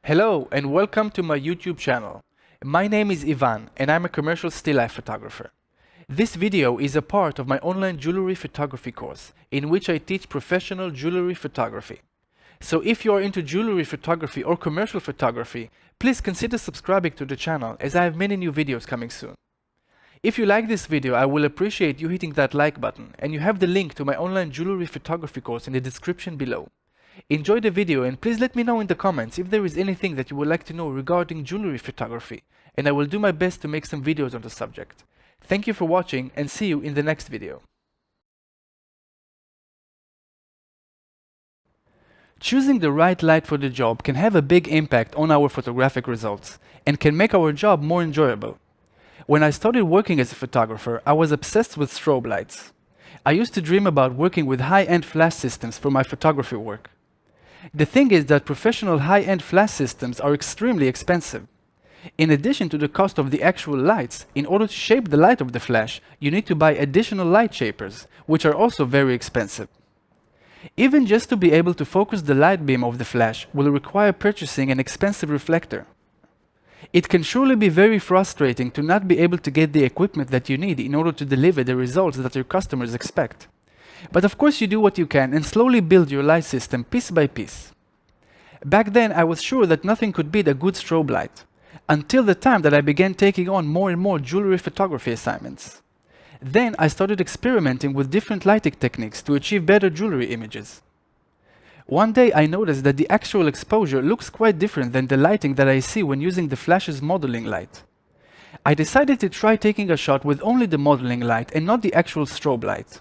Hello and welcome to my YouTube channel. My name is Ivan and I'm a commercial still life photographer. This video is a part of my online jewelry photography course in which I teach professional jewelry photography. So if you are into jewelry photography or commercial photography, please consider subscribing to the channel as I have many new videos coming soon. If you like this video, I will appreciate you hitting that like button, and you have the link to my online jewelry photography course in the description below. Enjoy the video and please let me know in the comments if there is anything that you would like to know regarding jewelry photography, and I will do my best to make some videos on the subject. Thank you for watching and see you in the next video. Choosing the right light for the job can have a big impact on our photographic results and can make our job more enjoyable. When I started working as a photographer, I was obsessed with strobe lights. I used to dream about working with high-end flash systems for my photography work. The thing is that professional high-end flash systems are extremely expensive. In addition to the cost of the actual lights, in order to shape the light of the flash, you need to buy additional light shapers, which are also very expensive. Even just to be able to focus the light beam of the flash will require purchasing an expensive reflector. It can surely be very frustrating to not be able to get the equipment that you need in order to deliver the results that your customers expect. But of course you do what you can and slowly build your light system piece by piece. Back then I was sure that nothing could beat a good strobe light, until the time that I began taking on more and more jewelry photography assignments. Then I started experimenting with different lighting techniques to achieve better jewelry images. One day I noticed that the actual exposure looks quite different than the lighting that I see when using the flash's modeling light. I decided to try taking a shot with only the modeling light and not the actual strobe light.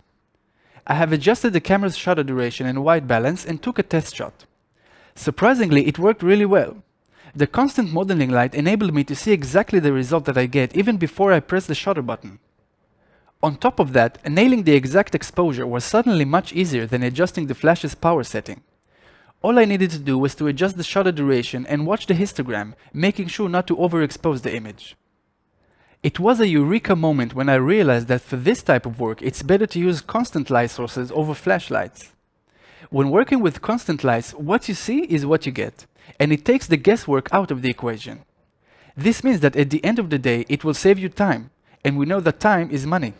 I have adjusted the camera's shutter duration and white balance and took a test shot. Surprisingly, it worked really well. The constant modeling light enabled me to see exactly the result that I get even before I press the shutter button. On top of that, nailing the exact exposure was suddenly much easier than adjusting the flash's power setting. All I needed to do was to adjust the shutter duration and watch the histogram, making sure not to overexpose the image. It was a eureka moment when I realized that for this type of work, it's better to use constant light sources over flashlights. When working with constant lights, what you see is what you get, and it takes the guesswork out of the equation. This means that at the end of the day, it will save you time, and we know that time is money.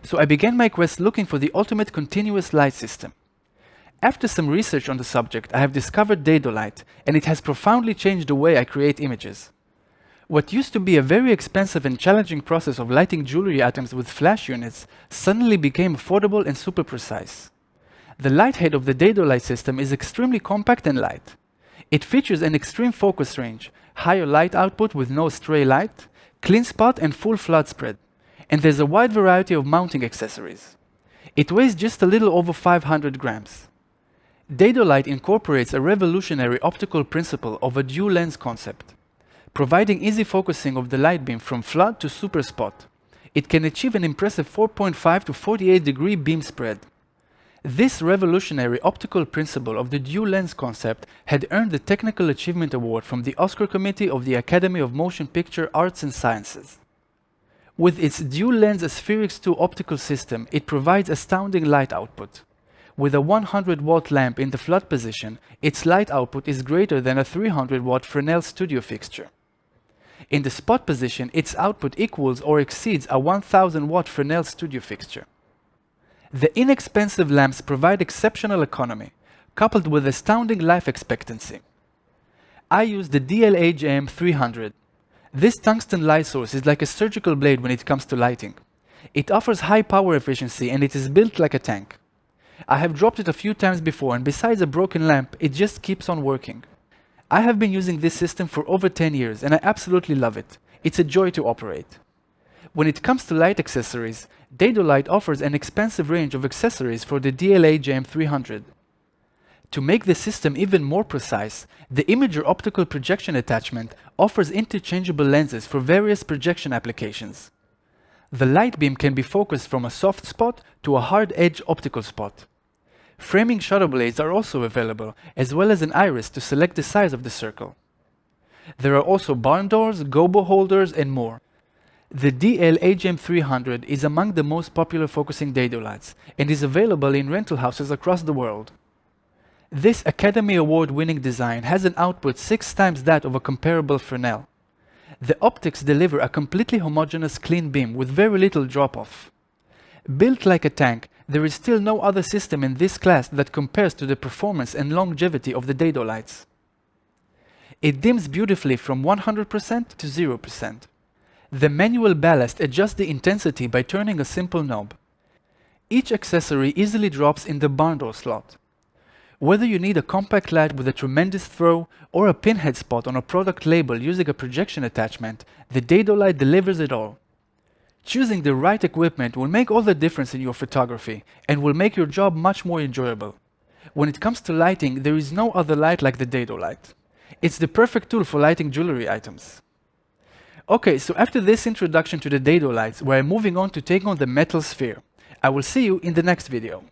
So I began my quest looking for the ultimate continuous light system. After some research on the subject, I have discovered Dedolight, and it has profoundly changed the way I create images. What used to be a very expensive and challenging process of lighting jewelry items with flash units suddenly became affordable and super precise. The light head of the Dedolight system is extremely compact and light. It features an extreme focus range, higher light output with no stray light, clean spot and full flood spread, and there's a wide variety of mounting accessories. It weighs just a little over 500 grams. Dedolight incorporates a revolutionary optical principle of a dual lens concept. Providing easy focusing of the light beam from flood to super spot, it can achieve an impressive 4.5 to 48 degree beam spread. This revolutionary optical principle of the dual lens concept had earned the Technical Achievement Award from the Oscar Committee of the Academy of Motion Picture Arts and Sciences. With its dual lens Spherix 2 optical system, it provides astounding light output. With a 100-watt lamp in the flood position, its light output is greater than a 300-watt Fresnel studio fixture. In the spot position, its output equals or exceeds a 1000-watt Fresnel studio fixture. The inexpensive lamps provide exceptional economy, coupled with astounding life expectancy. I use the DLA-JM 300. This tungsten light source is like a surgical blade when it comes to lighting. It offers high power efficiency and it is built like a tank. I have dropped it a few times before, and besides a broken lamp, it just keeps on working. I have been using this system for over 10 years and I absolutely love it. It's a joy to operate. When it comes to light accessories, Dedolight offers an expansive range of accessories for the DLA-JM 300. To make the system even more precise, the Imager optical projection attachment offers interchangeable lenses for various projection applications. The light beam can be focused from a soft spot to a hard edge optical spot. Framing shutter blades are also available, as well as an iris to select the size of the circle. There are also barn doors, gobo holders, and more. The DL-AGM 300 is among the most popular focusing Dedolights and is available in rental houses across the world. This Academy Award-winning design has an output 6 times that of a comparable Fresnel. The optics deliver a completely homogeneous clean beam with very little drop-off. Built like a tank, there is still no other system in this class that compares to the performance and longevity of the dado lights. It dims beautifully from 100% to 0%. The manual ballast adjusts the intensity by turning a simple knob. Each accessory easily drops in the barn door slot. Whether you need a compact light with a tremendous throw or a pinhead spot on a product label using a projection attachment, the dado light delivers it all. Choosing the right equipment will make all the difference in your photography and will make your job much more enjoyable. When it comes to lighting, there is no other light like the dado light. It's the perfect tool for lighting jewelry items. Okay, so after this introduction to the dado lights, we're moving on to take on the metal sphere. I will see you in the next video.